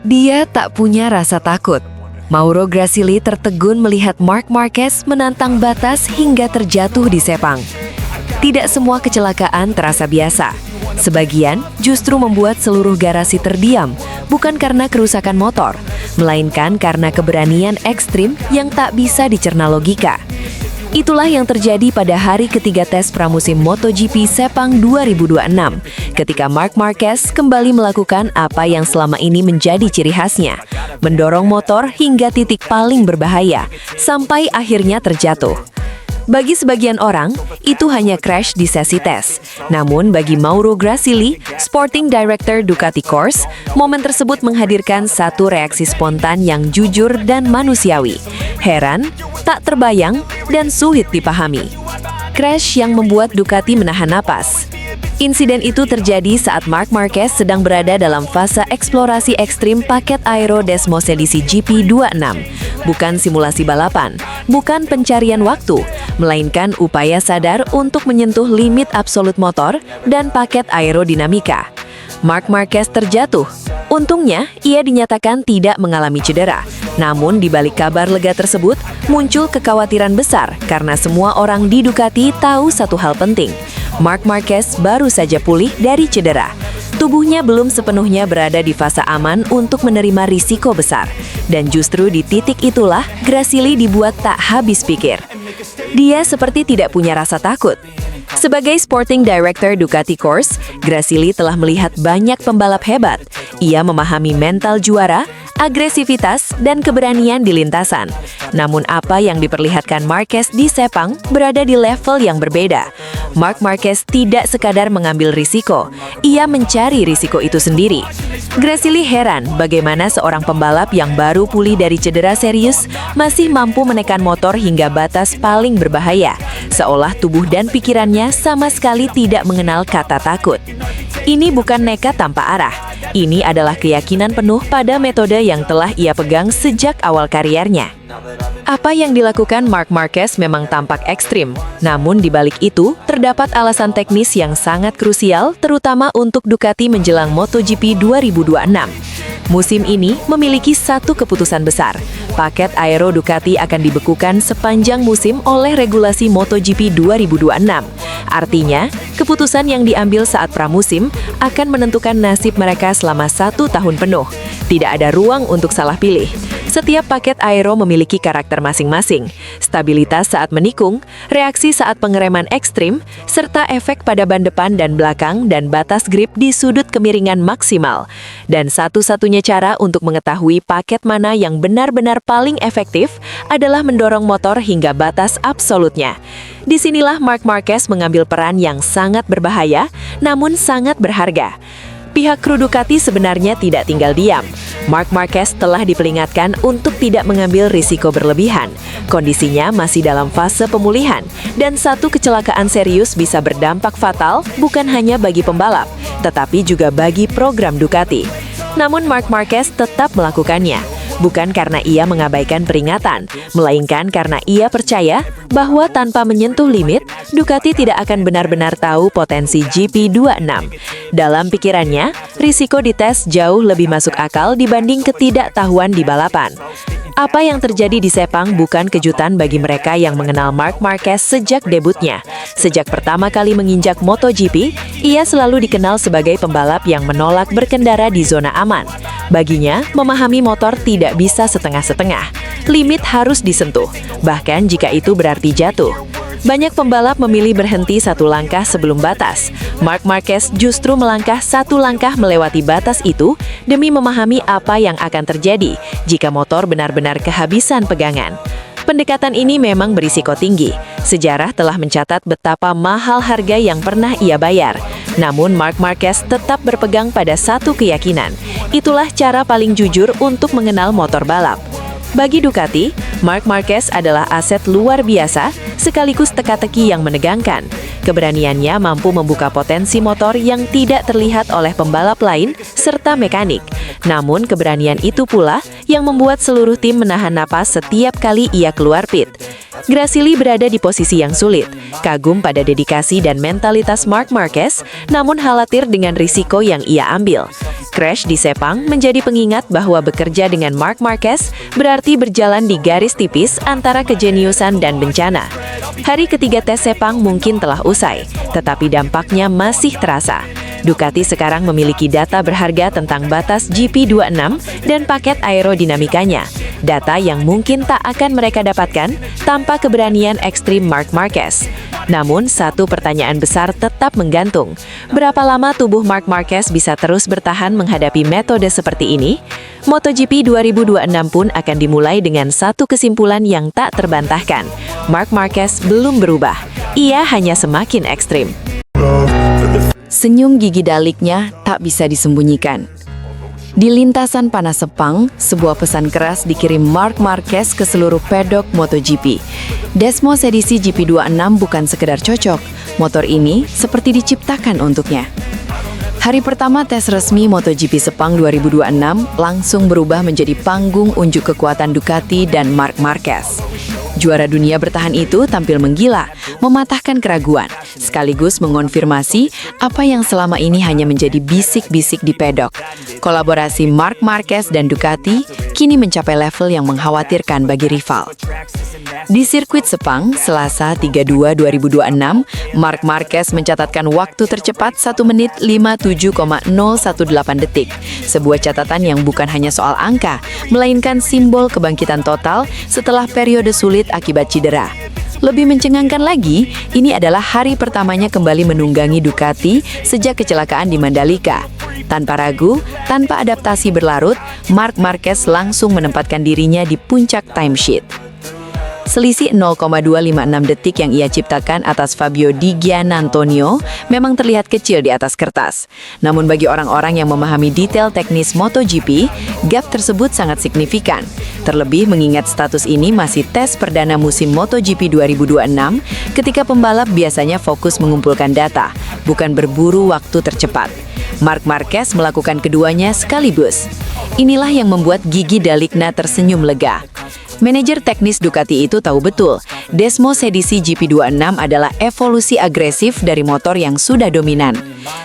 Dia tak punya rasa takut. Mauro Gracili tertegun melihat Marc Marquez menantang batas hingga terjatuh di Sepang. Tidak semua kecelakaan terasa biasa. Sebagian justru membuat seluruh garasi terdiam, bukan karena kerusakan motor, melainkan karena keberanian ekstrim yang tak bisa dicerna logika. Itulah yang terjadi pada hari ketiga tes pramusim MotoGP Sepang 2026, ketika Marc Marquez kembali melakukan apa yang selama ini menjadi ciri khasnya, mendorong motor hingga titik paling berbahaya, sampai akhirnya terjatuh. Bagi sebagian orang, itu hanya crash di sesi tes. Namun bagi Mauro Gracili, Sporting Director Ducati Corse, momen tersebut menghadirkan satu reaksi spontan yang jujur dan manusiawi. Heran, tak terbayang, dan sulit dipahami. Crash yang membuat Ducati menahan napas. Insiden itu terjadi saat Marc Marquez sedang berada dalam fase eksplorasi ekstrim paket Aero Desmos edisi GP26. Bukan simulasi balapan, bukan pencarian waktu, melainkan upaya sadar untuk menyentuh limit absolut motor dan paket aerodinamika. Marc Marquez terjatuh. Untungnya, ia dinyatakan tidak mengalami cedera. Namun di balik kabar lega tersebut, muncul kekhawatiran besar karena semua orang di Ducati tahu satu hal penting. Marc Marquez baru saja pulih dari cedera. Tubuhnya belum sepenuhnya berada di fase aman untuk menerima risiko besar. Dan justru di titik itulah Gracili dibuat tak habis pikir. Dia seperti tidak punya rasa takut. Sebagai Sporting Director Ducati Corse, Gracili telah melihat banyak pembalap hebat. Ia memahami mental juara, agresivitas, dan keberanian di lintasan. Namun apa yang diperlihatkan Marquez di Sepang berada di level yang berbeda. Marc Marquez tidak sekadar mengambil risiko, ia mencari risiko itu sendiri. Gracili heran bagaimana seorang pembalap yang baru pulih dari cedera serius masih mampu menekan motor hingga batas paling berbahaya, seolah tubuh dan pikirannya sama sekali tidak mengenal kata takut. Ini bukan nekat tanpa arah. Ini adalah keyakinan penuh pada metode yang telah ia pegang sejak awal kariernya. Apa yang dilakukan Marc Marquez memang tampak ekstrim, namun di balik itu terdapat alasan teknis yang sangat krusial, terutama untuk Ducati menjelang MotoGP 2026. Musim ini memiliki satu keputusan besar. Paket Aero Ducati akan dibekukan sepanjang musim oleh regulasi MotoGP 2026. Artinya, keputusan yang diambil saat pramusim akan menentukan nasib mereka selama 1 tahun penuh. Tidak ada ruang untuk salah pilih. Setiap paket aero memiliki karakter masing-masing, stabilitas saat menikung, reaksi saat pengereman ekstrim, serta efek pada ban depan dan belakang dan batas grip di sudut kemiringan maksimal. Dan satu-satunya cara untuk mengetahui paket mana yang benar-benar paling efektif adalah mendorong motor hingga batas absolutnya. Disinilah Marc Marquez mengambil peran yang sangat berbahaya, namun sangat berharga. Pihak kru Ducati sebenarnya tidak tinggal diam. Marc Marquez telah diperingatkan untuk tidak mengambil risiko berlebihan. Kondisinya masih dalam fase pemulihan, dan satu kecelakaan serius bisa berdampak fatal bukan hanya bagi pembalap, tetapi juga bagi program Ducati. Namun Marc Marquez tetap melakukannya. Bukan karena ia mengabaikan peringatan, melainkan karena ia percaya bahwa tanpa menyentuh limit, Ducati tidak akan benar-benar tahu potensi GP26. Dalam pikirannya, risiko di tes jauh lebih masuk akal dibanding ketidaktahuan di balapan. Apa yang terjadi di Sepang bukan kejutan bagi mereka yang mengenal Marc Marquez sejak debutnya. Sejak pertama kali menginjak MotoGP, ia selalu dikenal sebagai pembalap yang menolak berkendara di zona aman. Baginya, memahami motor tidak bisa setengah-setengah. Limit harus disentuh, bahkan jika itu berarti jatuh. Banyak pembalap memilih berhenti satu langkah sebelum batas. Marc Marquez justru melangkah satu langkah melewati batas itu demi memahami apa yang akan terjadi jika motor benar-benar kehabisan pegangan. Pendekatan ini memang berisiko tinggi. Sejarah telah mencatat betapa mahal harga yang pernah ia bayar. Namun Marc Marquez tetap berpegang pada satu keyakinan. Itulah cara paling jujur untuk mengenal motor balap. Bagi Ducati, Marc Marquez adalah aset luar biasa, sekaligus teka-teki yang menegangkan. Keberaniannya mampu membuka potensi motor yang tidak terlihat oleh pembalap lain, serta mekanik. Namun keberanian itu pula yang membuat seluruh tim menahan napas setiap kali ia keluar pit. Gracili berada di posisi yang sulit, kagum pada dedikasi dan mentalitas Marc Marquez, namun khawatir dengan risiko yang ia ambil. crash di Sepang menjadi pengingat bahwa bekerja dengan Marc Marquez berarti berjalan di garis tipis antara kejeniusan dan bencana. Hari ketiga tes Sepang mungkin telah usai, tetapi dampaknya masih terasa. Ducati sekarang memiliki data berharga tentang batas GP26 dan paket aerodinamikanya, data yang mungkin tak akan mereka dapatkan tanpa keberanian ekstrim Marc Marquez. Namun, satu pertanyaan besar tetap menggantung. Berapa lama tubuh Marc Marquez bisa terus bertahan menghadapi metode seperti ini? MotoGP 2026 pun akan dimulai dengan satu kesimpulan yang tak terbantahkan. Marc Marquez belum berubah. Ia hanya semakin ekstrim. Senyum gigi daliknya tak bisa disembunyikan. Di lintasan panas Sepang, sebuah pesan keras dikirim Marc Marquez ke seluruh pedok MotoGP. Desmos edisi GP26 bukan sekedar cocok, motor ini seperti diciptakan untuknya. Hari pertama tes resmi MotoGP Sepang 2026 langsung berubah menjadi panggung unjuk kekuatan Ducati dan Marc Marquez. Juara dunia bertahan itu tampil menggila, mematahkan keraguan, sekaligus mengonfirmasi apa yang selama ini hanya menjadi bisik-bisik di pedok. Kolaborasi Marc Marquez dan Ducati kini mencapai level yang mengkhawatirkan bagi rival. Di sirkuit Sepang, Selasa 3/2/2026, Marc Marquez mencatatkan waktu tercepat 1 menit 57,018 detik. Sebuah catatan yang bukan hanya soal angka, melainkan simbol kebangkitan total setelah periode sulit akibat cedera. Lebih mencengangkan lagi, ini adalah hari pertamanya kembali menunggangi Ducati sejak kecelakaan di Mandalika. Tanpa ragu, tanpa adaptasi berlarut, Marc Marquez langsung menempatkan dirinya di puncak timesheet. Selisih 0,256 detik yang ia ciptakan atas Fabio Di Giannantonio memang terlihat kecil di atas kertas. Namun bagi orang-orang yang memahami detail teknis MotoGP, gap tersebut sangat signifikan. Terlebih mengingat status ini masih tes perdana musim MotoGP 2026, ketika pembalap biasanya fokus mengumpulkan data, bukan berburu waktu tercepat. Marc Marquez melakukan keduanya sekaligus. Inilah yang membuat gigi Dalikna tersenyum lega. Manajer teknis Ducati itu tahu betul, Desmos edisi GP26 adalah evolusi agresif dari motor yang sudah dominan.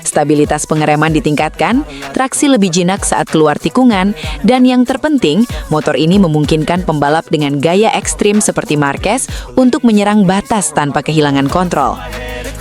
Stabilitas pengereman ditingkatkan, traksi lebih jinak saat keluar tikungan, dan yang terpenting, motor ini memungkinkan pembalap dengan gaya ekstrim seperti Marquez untuk menyerang batas tanpa kehilangan kontrol.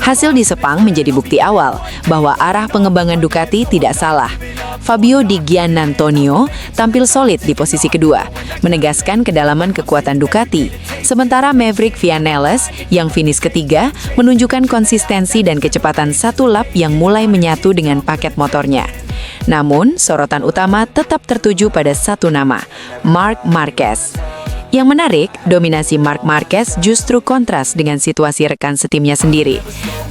Hasil di Sepang menjadi bukti awal bahwa arah pengembangan Ducati tidak salah. Fabio Di Giannantonio tampil solid di posisi kedua, menegaskan kedalaman kekuatan Ducati. Sementara Maverick Viñales yang finish ketiga menunjukkan konsistensi dan kecepatan satu lap yang mulai menyatu dengan paket motornya. Namun, sorotan utama tetap tertuju pada satu nama, Marc Marquez. Yang menarik, dominasi Marc Marquez justru kontras dengan situasi rekan setimnya sendiri.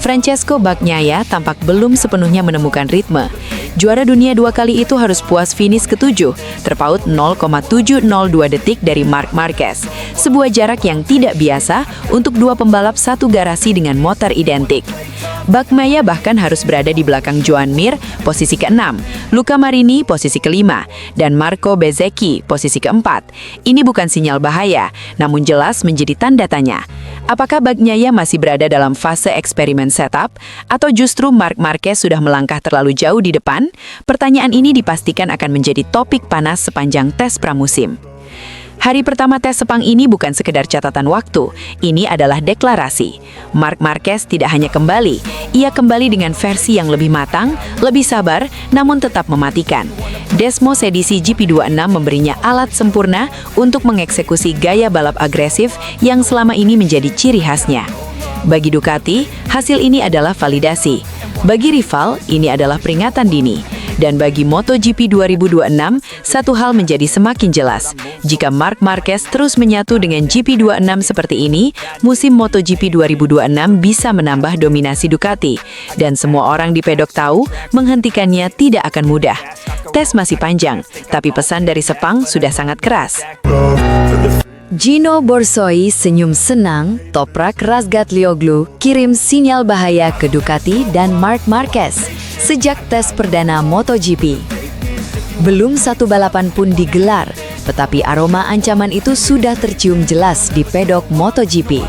Francesco Bagnaia tampak belum sepenuhnya menemukan ritme. Juara dunia 2 kali itu harus puas finish ke-7, terpaut 0,702 detik dari Marc Marquez. Sebuah jarak yang tidak biasa untuk dua pembalap satu garasi dengan motor identik. Bagnaia bahkan harus berada di belakang Joan Mir, posisi ke-6, Luca Marini, posisi ke-5, dan Marco Bezzecchi, posisi ke-4. Ini bukan sinyal bahaya, namun jelas menjadi tanda tanya. Apakah Bagnaia masih berada dalam fase eksperimen setup, atau justru Marc Marquez sudah melangkah terlalu jauh di depan? Pertanyaan ini dipastikan akan menjadi topik panas sepanjang tes pramusim. Hari pertama tes Sepang ini bukan sekedar catatan waktu, ini adalah deklarasi. Marc Marquez tidak hanya kembali, ia kembali dengan versi yang lebih matang, lebih sabar, namun tetap mematikan. Desmos edisi GP26 memberinya alat sempurna untuk mengeksekusi gaya balap agresif yang selama ini menjadi ciri khasnya. Bagi Ducati, hasil ini adalah validasi. Bagi rival, ini adalah peringatan dini. Dan bagi MotoGP 2026, satu hal menjadi semakin jelas. Jika Marc Marquez terus menyatu dengan GP26 seperti ini, musim MotoGP 2026 bisa menambah dominasi Ducati. Dan semua orang di pedok tahu, menghentikannya tidak akan mudah. Tes masih panjang, tapi pesan dari Sepang sudah sangat keras. Gino Borsoi senyum senang, Toprak Razgatlioglu kirim sinyal bahaya ke Ducati dan Marc Marquez sejak tes perdana MotoGP. Belum satu balapan pun digelar, tetapi aroma ancaman itu sudah tercium jelas di pedok MotoGP.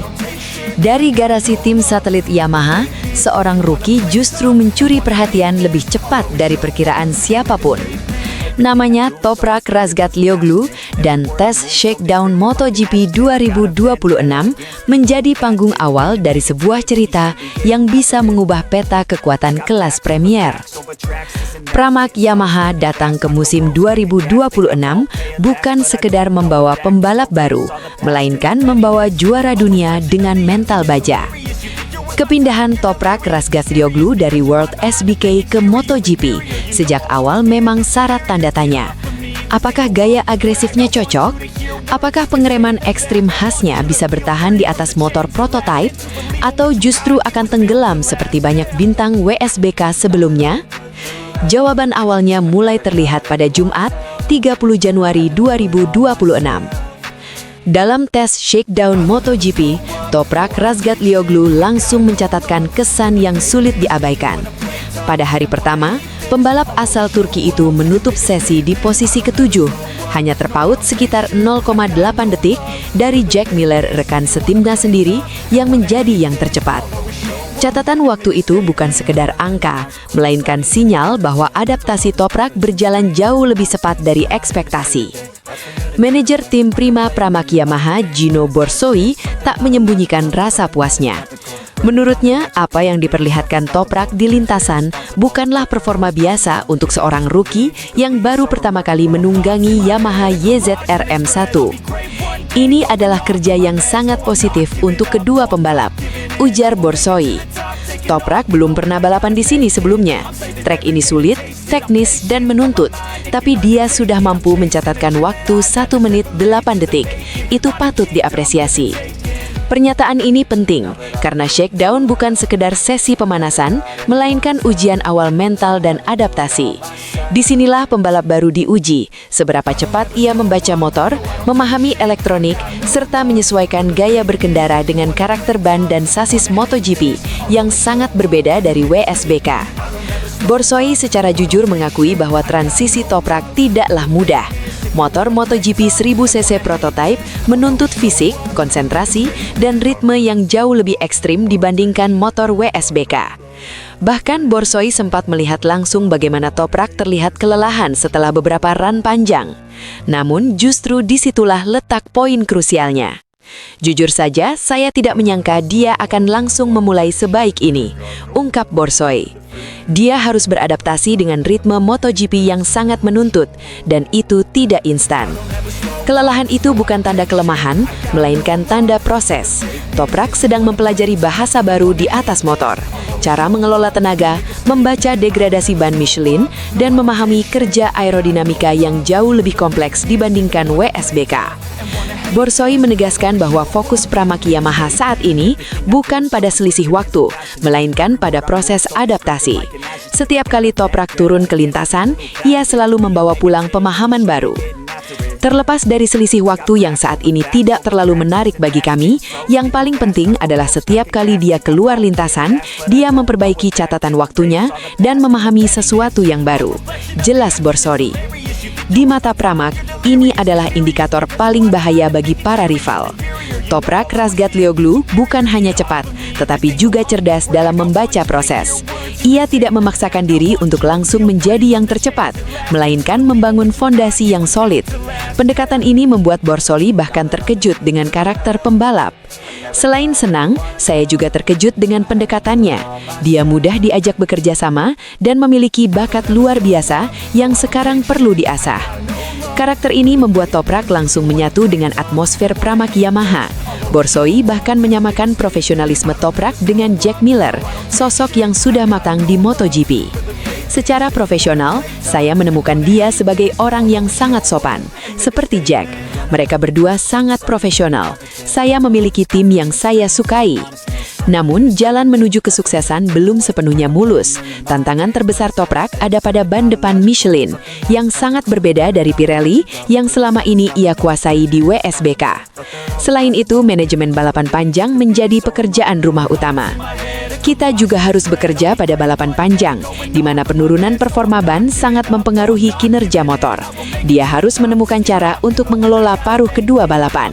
Dari garasi tim satelit Yamaha, seorang rookie justru mencuri perhatian lebih cepat dari perkiraan siapapun. Namanya Toprak Razgatlioglu dan tes Shakedown MotoGP 2026 menjadi panggung awal dari sebuah cerita yang bisa mengubah peta kekuatan kelas Premier. Pramac Yamaha datang ke musim 2026 bukan sekedar membawa pembalap baru, melainkan membawa juara dunia dengan mental baja. Kepindahan Toprak Razgatlioglu dari World SBK ke MotoGP sejak awal memang syarat tanda tanya. Apakah gaya agresifnya cocok? Apakah pengereman ekstrim khasnya bisa bertahan di atas motor prototype? Atau justru akan tenggelam seperti banyak bintang WSBK sebelumnya? Jawaban awalnya mulai terlihat pada Jumat, 30 Januari 2026. Dalam tes Shakedown MotoGP, Toprak Razgatlioglu langsung mencatatkan kesan yang sulit diabaikan. Pada hari pertama, pembalap asal Turki itu menutup sesi di posisi ke-7, hanya terpaut sekitar 0,8 detik dari Jack Miller rekan setimnya sendiri yang menjadi yang tercepat. Catatan waktu itu bukan sekedar angka, melainkan sinyal bahwa adaptasi Toprak berjalan jauh lebih cepat dari ekspektasi. Manajer tim Prima Pramac Yamaha, Gino Borsoi, tak menyembunyikan rasa puasnya. Menurutnya, apa yang diperlihatkan Toprak di lintasan bukanlah performa biasa untuk seorang rookie yang baru pertama kali menunggangi Yamaha YZR-M1. Ini adalah kerja yang sangat positif untuk kedua pembalap, ujar Borsoi. Toprak belum pernah balapan di sini sebelumnya. Trek ini sulit, teknis, dan menuntut, tapi dia sudah mampu mencatatkan waktu 1 menit 8 detik. Itu patut diapresiasi. Pernyataan ini penting, karena Shakedown bukan sekedar sesi pemanasan, melainkan ujian awal mental dan adaptasi. Disinilah pembalap baru diuji, seberapa cepat ia membaca motor, memahami elektronik, serta menyesuaikan gaya berkendara dengan karakter ban dan sasis MotoGP yang sangat berbeda dari WSBK. Borsoi secara jujur mengakui bahwa transisi Toprak tidaklah mudah. Motor MotoGP 1000cc prototype menuntut fisik, konsentrasi, dan ritme yang jauh lebih ekstrim dibandingkan motor WSBK. Bahkan Borsoi sempat melihat langsung bagaimana Toprak terlihat kelelahan setelah beberapa run panjang. Namun justru disitulah letak poin krusialnya. Jujur saja, saya tidak menyangka dia akan langsung memulai sebaik ini, ungkap Borsoi. Dia harus beradaptasi dengan ritme MotoGP yang sangat menuntut, dan itu tidak instan. Kelelahan itu bukan tanda kelemahan, melainkan tanda proses. Toprak sedang mempelajari bahasa baru di atas motor, cara mengelola tenaga, membaca degradasi ban Michelin, dan memahami kerja aerodinamika yang jauh lebih kompleks dibandingkan WSBK. Borsoi menegaskan bahwa fokus Pramac Yamaha saat ini bukan pada selisih waktu, melainkan pada proses adaptasi. Setiap kali Toprak turun ke lintasan, ia selalu membawa pulang pemahaman baru. Terlepas dari selisih waktu yang saat ini tidak terlalu menarik bagi kami, yang paling penting adalah setiap kali dia keluar lintasan, dia memperbaiki catatan waktunya dan memahami sesuatu yang baru. Jelas Borsoi. Di mata Pramac, ini adalah indikator paling bahaya bagi para rival. Toprak Razgatlioglu bukan hanya cepat, tetapi juga cerdas dalam membaca proses. Ia tidak memaksakan diri untuk langsung menjadi yang tercepat, melainkan membangun fondasi yang solid. Pendekatan ini membuat Borsoi bahkan terkejut dengan karakter pembalap. Selain senang, saya juga terkejut dengan pendekatannya. Dia mudah diajak bekerja sama dan memiliki bakat luar biasa yang sekarang perlu diasah. Karakter ini membuat Toprak langsung menyatu dengan atmosfer Pramac Yamaha. Borsoi bahkan menyamakan profesionalisme Toprak dengan Jack Miller, sosok yang sudah matang di MotoGP. Secara profesional, saya menemukan dia sebagai orang yang sangat sopan, seperti Jack. Mereka berdua sangat profesional. Saya memiliki tim yang saya sukai. Namun, jalan menuju kesuksesan belum sepenuhnya mulus. Tantangan terbesar Toprak ada pada ban depan Michelin, yang sangat berbeda dari Pirelli yang selama ini ia kuasai di WSBK. Selain itu, manajemen balapan panjang menjadi pekerjaan rumah utama. Kita juga harus bekerja pada balapan panjang, di mana penurunan performa ban sangat mempengaruhi kinerja motor. Dia harus menemukan cara untuk mengelola paruh kedua balapan.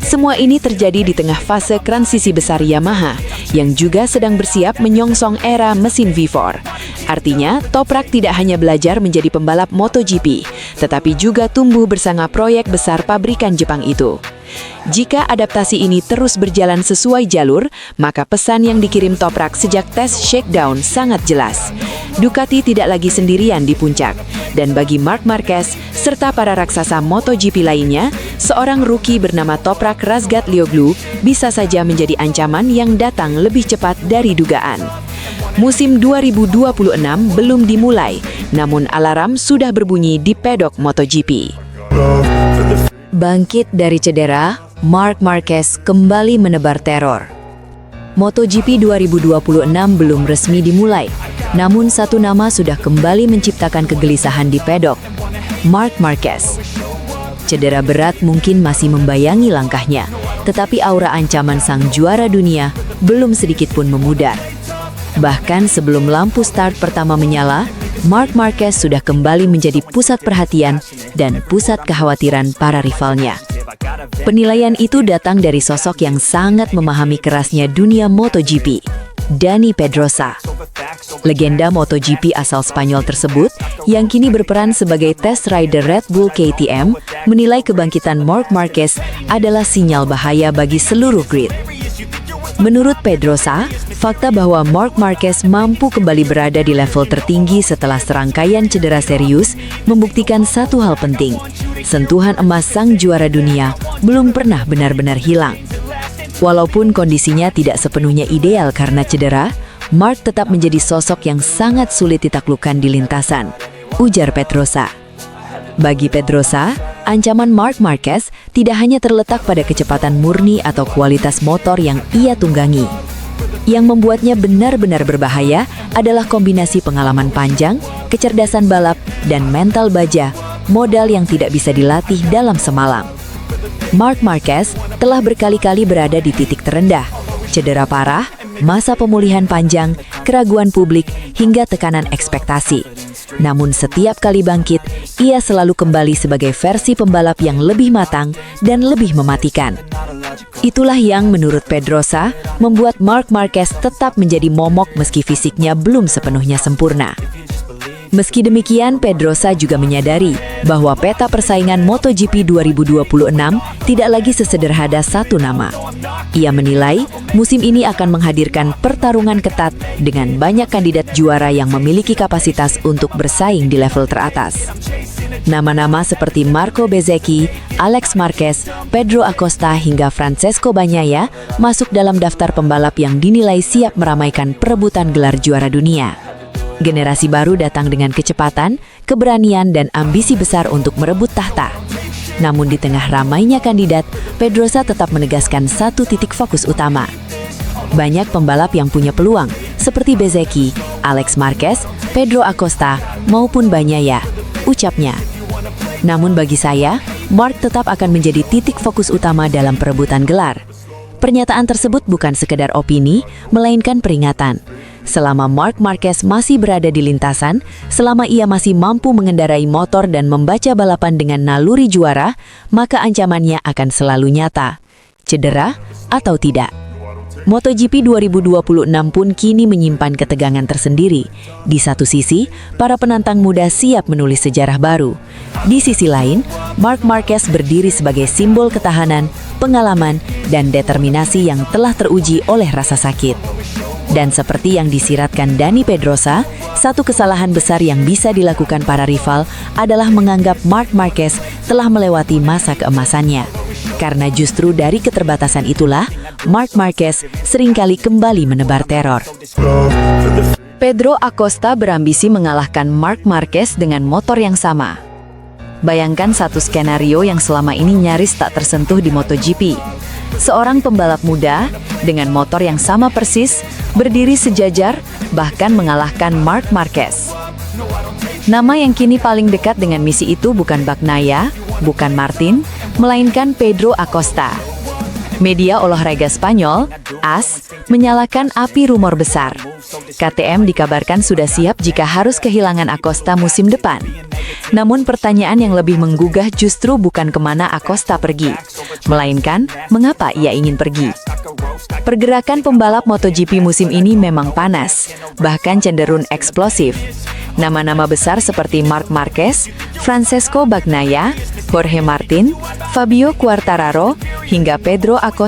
Semua ini terjadi di tengah fase transisi besar Yamaha, yang juga sedang bersiap menyongsong era mesin V4. Artinya, Toprak tidak hanya belajar menjadi pembalap MotoGP, tetapi juga tumbuh bersama proyek besar pabrikan Jepang itu. Jika adaptasi ini terus berjalan sesuai jalur, maka pesan yang dikirim Toprak sejak tes shakedown sangat jelas. Ducati tidak lagi sendirian di puncak, dan bagi Marc Marquez serta para raksasa MotoGP lainnya, seorang rookie bernama Toprak Razgatlioglu bisa saja menjadi ancaman yang datang lebih cepat dari dugaan. Musim 2026 belum dimulai, namun alarm sudah berbunyi di pedok MotoGP. Bangkit dari cedera, Marc Marquez kembali menebar teror. MotoGP 2026 belum resmi dimulai, namun satu nama sudah kembali menciptakan kegelisahan di pedok, Marc Marquez. Cedera berat mungkin masih membayangi langkahnya, tetapi aura ancaman sang juara dunia belum sedikit pun memudar. Bahkan sebelum lampu start pertama menyala, Marc Marquez sudah kembali menjadi pusat perhatian dan pusat kekhawatiran para rivalnya. Penilaian itu datang dari sosok yang sangat memahami kerasnya dunia MotoGP, Dani Pedrosa. Legenda MotoGP asal Spanyol tersebut, yang kini berperan sebagai test rider Red Bull KTM, menilai kebangkitan Marc Marquez adalah sinyal bahaya bagi seluruh grid. Menurut Pedrosa, fakta bahwa Marc Marquez mampu kembali berada di level tertinggi setelah serangkaian cedera serius membuktikan satu hal penting. Sentuhan emas sang juara dunia belum pernah benar-benar hilang. Walaupun kondisinya tidak sepenuhnya ideal karena cedera, Marc tetap menjadi sosok yang sangat sulit ditaklukkan di lintasan, ujar Pedrosa. Bagi Pedrosa, ancaman Marc Marquez tidak hanya terletak pada kecepatan murni atau kualitas motor yang ia tunggangi. Yang membuatnya benar-benar berbahaya adalah kombinasi pengalaman panjang, kecerdasan balap, dan mental baja, modal yang tidak bisa dilatih dalam semalam. Marc Marquez telah berkali-kali berada di titik terendah, cedera parah, masa pemulihan panjang, keraguan publik, hingga tekanan ekspektasi. Namun setiap kali bangkit, ia selalu kembali sebagai versi pembalap yang lebih matang dan lebih mematikan. Itulah yang menurut Pedrosa membuat Marc Marquez tetap menjadi momok meski fisiknya belum sepenuhnya sempurna. Meski demikian, Pedrosa juga menyadari bahwa peta persaingan MotoGP 2026 tidak lagi sesederhana satu nama. Ia menilai musim ini akan menghadirkan pertarungan ketat dengan banyak kandidat juara yang memiliki kapasitas untuk bersaing di level teratas. Nama-nama seperti Marco Bezzecchi, Alex Marquez, Pedro Acosta hingga Francesco Bagnaia masuk dalam daftar pembalap yang dinilai siap meramaikan perebutan gelar juara dunia. Generasi baru datang dengan kecepatan, keberanian, dan ambisi besar untuk merebut tahta. Namun di tengah ramainya kandidat, Pedrosa tetap menegaskan satu titik fokus utama. Banyak pembalap yang punya peluang, seperti Bezzecchi, Alex Marquez, Pedro Acosta, maupun Bagnaia, ucapnya. Namun bagi saya, Marc tetap akan menjadi titik fokus utama dalam perebutan gelar. Pernyataan tersebut bukan sekedar opini, melainkan peringatan. Selama Marc Marquez masih berada di lintasan, selama ia masih mampu mengendarai motor dan membaca balapan dengan naluri juara, maka ancamannya akan selalu nyata, cedera atau tidak. MotoGP 2026 pun kini menyimpan ketegangan tersendiri. Di satu sisi, para penantang muda siap menulis sejarah baru. Di sisi lain, Marc Marquez berdiri sebagai simbol ketahanan, pengalaman, dan determinasi yang telah teruji oleh rasa sakit. Dan seperti yang disiratkan Dani Pedrosa, satu kesalahan besar yang bisa dilakukan para rival adalah menganggap Marc Marquez telah melewati masa keemasannya. Karena justru dari keterbatasan itulah, Marc Marquez seringkali kembali menebar teror. Pedro Acosta berambisi mengalahkan Marc Marquez dengan motor yang sama. Bayangkan satu skenario yang selama ini nyaris tak tersentuh di MotoGP. Seorang pembalap muda dengan motor yang sama persis, berdiri sejajar, bahkan mengalahkan Marc Marquez. Nama yang kini paling dekat dengan misi itu bukan Bagnaia, bukan Martin, melainkan Pedro Acosta. Media olahraga Spanyol, AS, menyalakan api rumor besar. KTM dikabarkan sudah siap jika harus kehilangan Acosta musim depan. Namun pertanyaan yang lebih menggugah justru bukan kemana Acosta pergi, melainkan mengapa ia ingin pergi. Pergerakan pembalap MotoGP musim ini memang panas, bahkan cenderung eksplosif. Nama-nama besar seperti Marc Marquez, Francesco Bagnaia, Jorge Martin, Fabio Quartararo, hingga Pedro Acosta